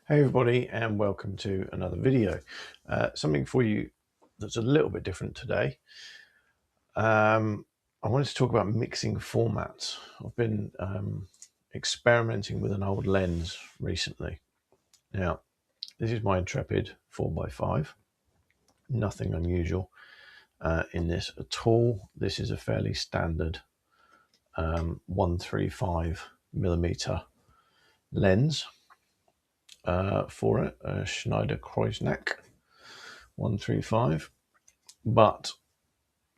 Hey everybody, and welcome to another video. Something for you that's a little bit different today. I wanted to talk about mixing formats. I've been experimenting with an old lens recently. Now, this is my Intrepid 4x5. Nothing unusual in this at all. This is a fairly standard 135mm lens for it, a Schneider Kreuznak 135. But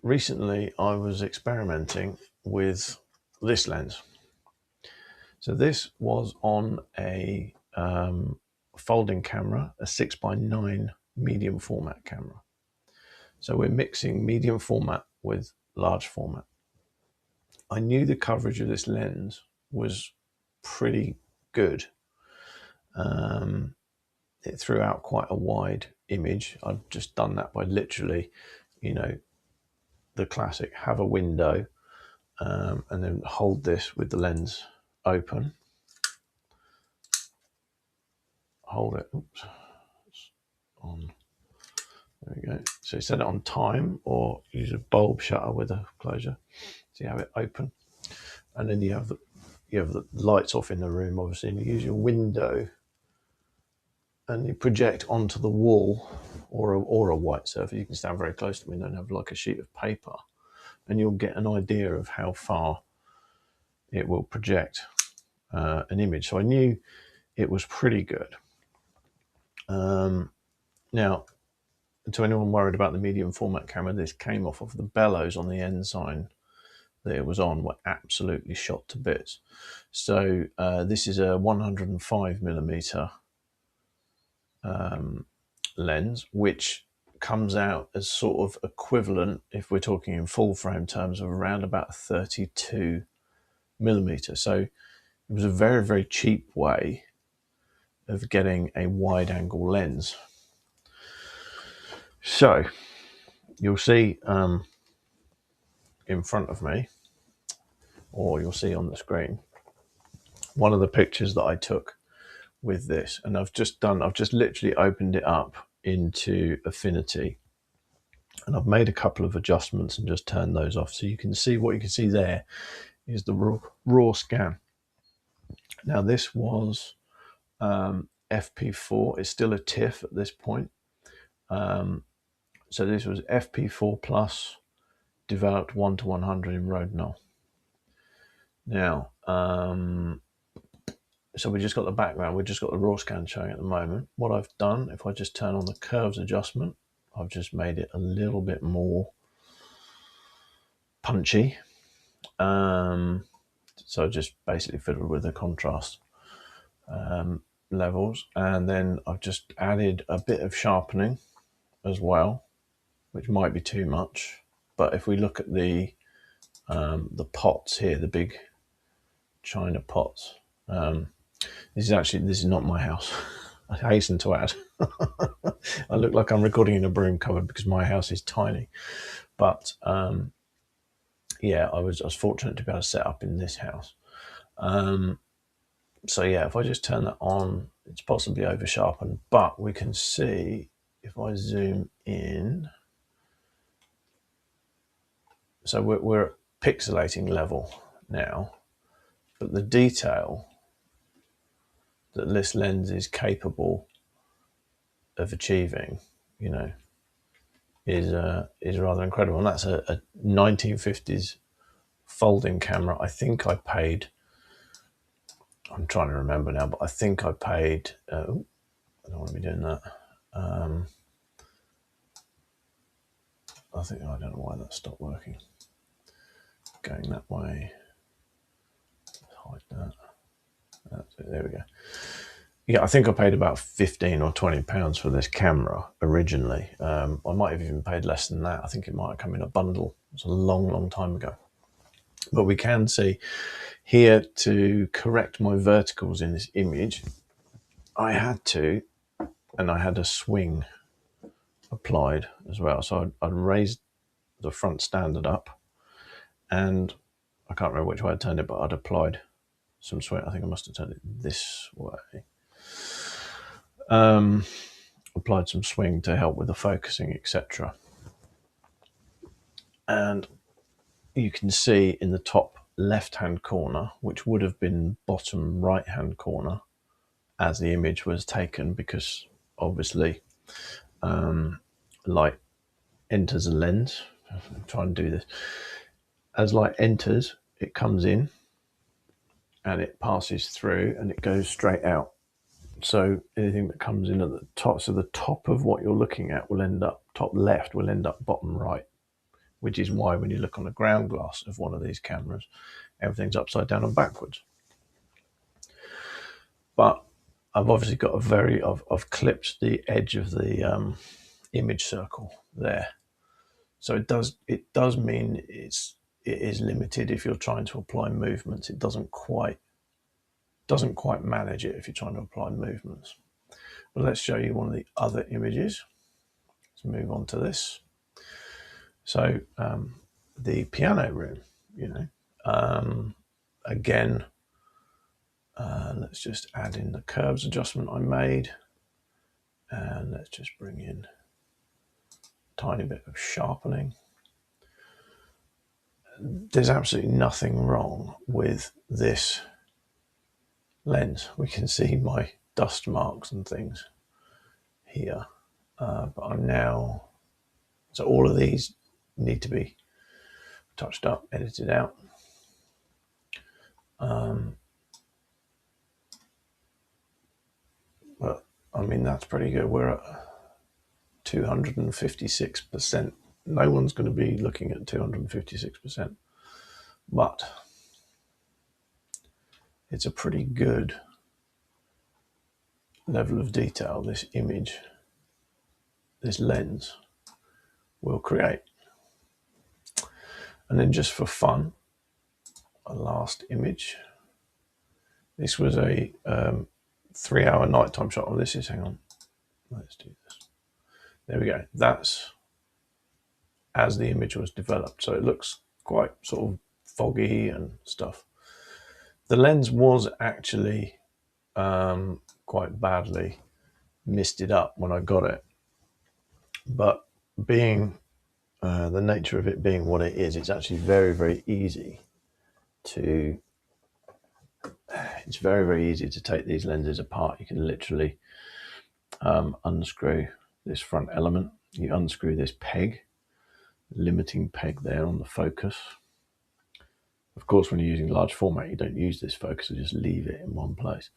recently I was experimenting with this lens. So this was on a folding camera, a 6x9 medium format camera. So we're mixing medium format with large format. I knew the coverage of this lens was pretty good. It threw out quite a wide image. I've just done that by literally, the classic, have a window and then hold this with the lens open. Hold it. Oops. It's on. There we go. So set it on time or use a bulb shutter with a closure. So you have it open, and then you have the lights off in the room, obviously, and you use your window and you project onto the wall or a white surface. You can stand very close to the window and have like a sheet of paper, and you'll get an idea of how far it will project an image. So I knew it was pretty good. Now, to anyone worried about the medium format camera, this came off of the bellows on the Ensign that it was on were absolutely shot to bits. So this is a 105mm lens, which comes out as sort of equivalent, if we're talking in full frame terms, of around about 32mm. So it was a very, very cheap way of getting a wide angle lens. So you'll see in front of me, or you'll see on the screen, one of the pictures that I took with this. And I've just literally opened it up into Affinity, and I've made a couple of adjustments and just turned those off. So you can see, what you can see there is the raw scan. Now this was FP4. It's still a TIFF at this point. So this was FP4 plus, developed 1:100 in Rodinal. Now, so we just got the background, we just got the raw scan showing at the moment. What I've done, if I just turn on the curves adjustment, I've just made it a little bit more punchy. So I just basically fiddled with the contrast levels, and then I've just added a bit of sharpening as well, which might be too much. But if we look at the pots here, the big china pots, this is not my house. I hasten to add. I look like I'm recording in a broom cupboard because my house is tiny. But yeah, I was fortunate to be able to set up in this house. So yeah, if I just turn that on, it's possibly over sharpened, but we can see if I zoom in. So we're at pixelating level now, but the detail that this lens is capable of achieving, is rather incredible. And that's a 1950s folding camera. I think I paid, I'm trying to remember now, but I think I paid, I don't want to be doing that. I don't know why that stopped working. Going that way, hide that. That's it, there we go. Yeah, I think I paid about 15 or 20 pounds for this camera originally. I might have even paid less than that. I think it might have come in a bundle. It was a long, long time ago. But we can see here, to correct my verticals in this image, I had a swing applied as well. So I'd raised the front standard up, and I can't remember which way I turned it, but I'd applied some swing. I think I must have turned it this way. Applied some swing to help with the focusing, etc. And you can see in the top left-hand corner, which would have been bottom right-hand corner as the image was taken, because obviously light enters a lens. I'm trying to do this. As light enters, it comes in and it passes through and it goes straight out. So anything that comes in at the top, so the top of what you're looking at will end up, top left will end up bottom right, which is why when you look on a ground glass of one of these cameras, everything's upside down and backwards. But I've obviously got I've clipped the edge of the image circle there. So it does mean it is limited if you're trying to apply movements. It doesn't quite manage it if you're trying to apply movements. But let's show you one of the other images. Let's move on to this. So the piano room, again, let's just add in the curves adjustment I made, and let's just bring in a tiny bit of sharpening. There's absolutely nothing wrong with this lens. We can see my dust marks and things here, but I'm now, so all of these need to be touched up, edited out. But I mean, that's pretty good. We're at 256%. No one's going to be looking at 256%, but it's a pretty good level of detail this image, this lens will create. And then just for fun, a last image. This was a 3-hour nighttime shot. Oh, this is, hang on, let's do this. There we go. That's as the image was developed. So it looks quite sort of foggy and stuff. The lens was actually quite badly misted up when I got it. But being the nature of it being what it is, it's actually very, very easy to take these lenses apart. You can literally unscrew this front element. You unscrew this peg, limiting peg there on the focus. Of course, when you're using large format, you don't use this focus, you just leave it in one place.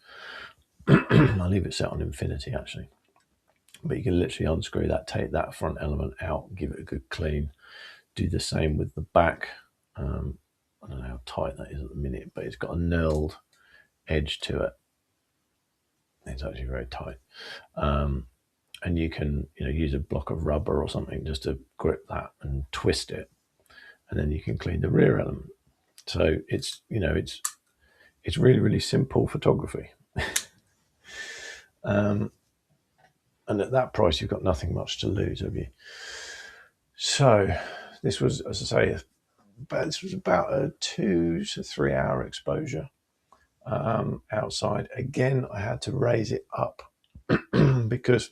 I leave it set on infinity actually. But you can literally unscrew that, take that front element out, give it a good clean. Do the same with the back. I don't know how tight that is at the minute, but it's got a knurled edge to it. It's actually very tight. And you can use a block of rubber or something just to grip that and twist it, and then you can clean the rear element. So it's really, really simple photography. And at that price, you've got nothing much to lose, have you? So this was, as I say, this was about a 2 to 3 hour exposure outside. Again, I had to raise it up because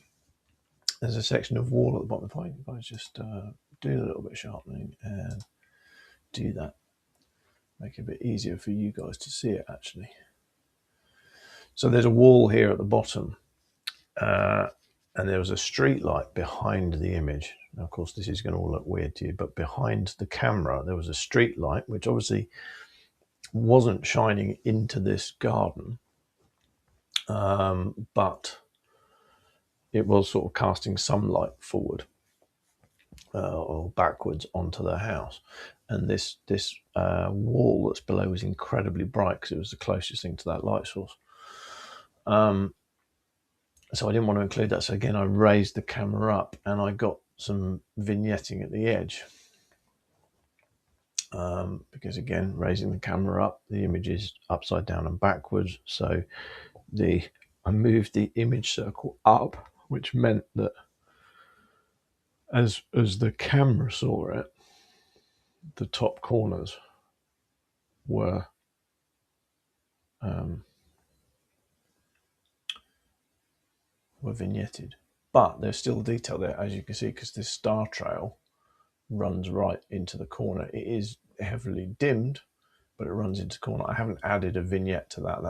there's a section of wall at the bottom. If I just do a little bit of sharpening and do that, make it a bit easier for you guys to see it actually. So there's a wall here at the bottom, and there was a street light behind the image. Now, of course, this is going to all look weird to you, but behind the camera, there was a street light, which obviously wasn't shining into this garden, but it was sort of casting some light forward or backwards onto the house. And this wall that's below was incredibly bright because it was the closest thing to that light source. So I didn't want to include that. So again, I raised the camera up and I got some vignetting at the edge. Because again, raising the camera up, the image is upside down and backwards. So I moved the image circle up, which meant that as the camera saw it, the top corners were were vignetted, but there's still detail there, as you can see, because this star trail runs right into the corner. It is heavily dimmed, but it runs into the corner. I haven't added a vignette to that.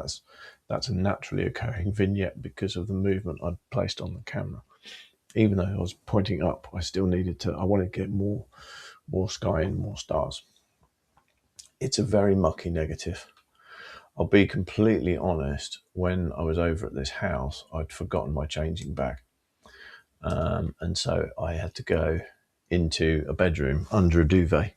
That's a naturally occurring vignette because of the movement I'd placed on the camera. Even though I was pointing up, I still needed to, I wanted to get more sky and more stars. It's a very mucky negative. I'll be completely honest, when I was over at this house, I'd forgotten my changing bag. And so I had to go into a bedroom under a duvet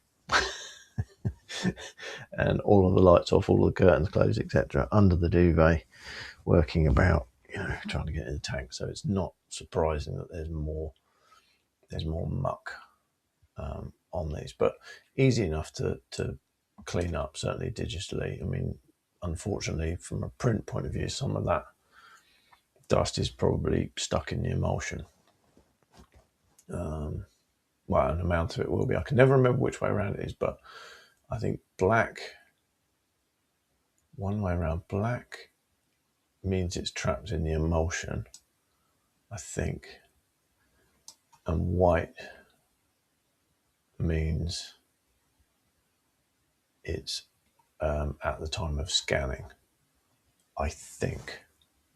and all of the lights off, all the curtains closed, etc., under the duvet, working about, trying to get in the tank. So it's not surprising that there's more muck on these, but easy enough to clean up, certainly digitally. I mean, unfortunately, from a print point of view, some of that dust is probably stuck in the emulsion. Well, an amount of it will be. I can never remember which way around it is, but I think black, one way around, black means it's trapped in the emulsion, I think, and white means it's at the time of scanning. I think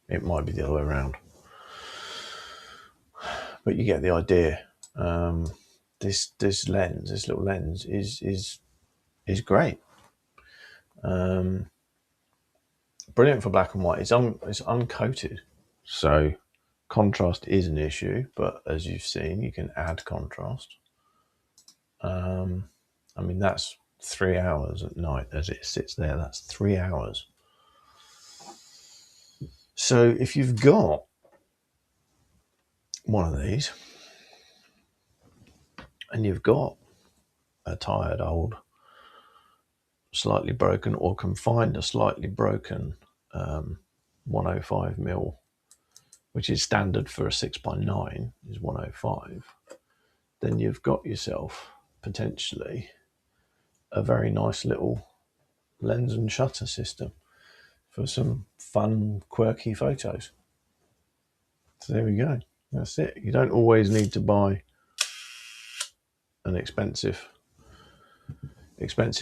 it might be the other way around, but you get the idea. This lens, this little lens, is great. Brilliant for black and white. It's uncoated, so contrast is an issue. But as you've seen, you can add contrast. I mean, that's 3 hours at night as it sits there. That's 3 hours. So if you've got one of these and you've got a tired old, slightly broken, or can find a slightly broken 105mm, which is standard for a 6x9 is 105, then you've got yourself potentially a very nice little lens and shutter system for some fun, quirky photos. So there we go. That's it. You don't always need to buy an expensive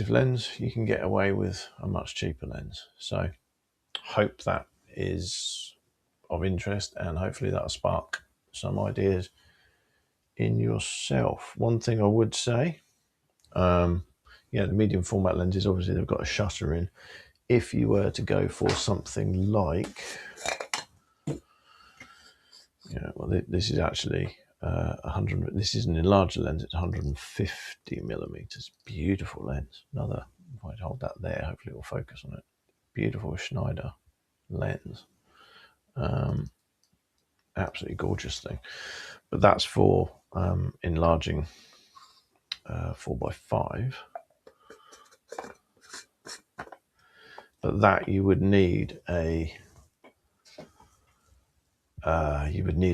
lens. You can get away with a much cheaper lens. So hope that is of interest, and hopefully that'll spark some ideas in yourself. One thing I would say, the medium format lenses, obviously they've got a shutter in. If you were to go for something like, this is actually 100. This is an enlarged lens. It's 150mm. Beautiful lens. Another. If I hold that there, hopefully it will focus on it. Beautiful Schneider lens. Absolutely gorgeous thing. But that's for enlarging 4x5. But that you would need a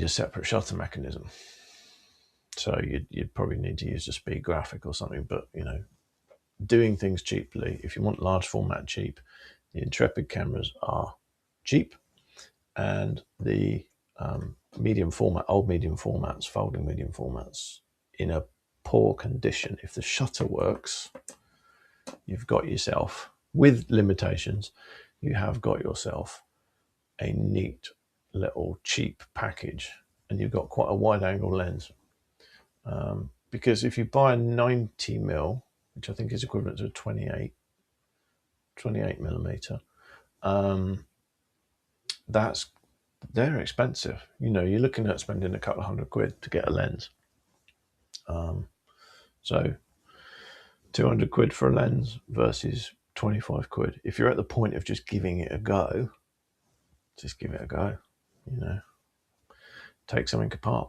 separate shutter mechanism. So you'd probably need to use a speed graphic or something. But doing things cheaply, if you want large format cheap, the Intrepid cameras are cheap, and the medium format, old medium formats, folding medium formats, in a poor condition, if the shutter works, you've got yourself, with limitations, you have got yourself a neat little cheap package, and you've got quite a wide angle lens. Because if you buy a 90mm, which I think is equivalent to a 28mm, they're expensive. You're looking at spending a couple of £100 to get a lens. So 200 quid for a lens versus 25 quid. If you're at the point of just giving it a go, just give it a go. Take something apart.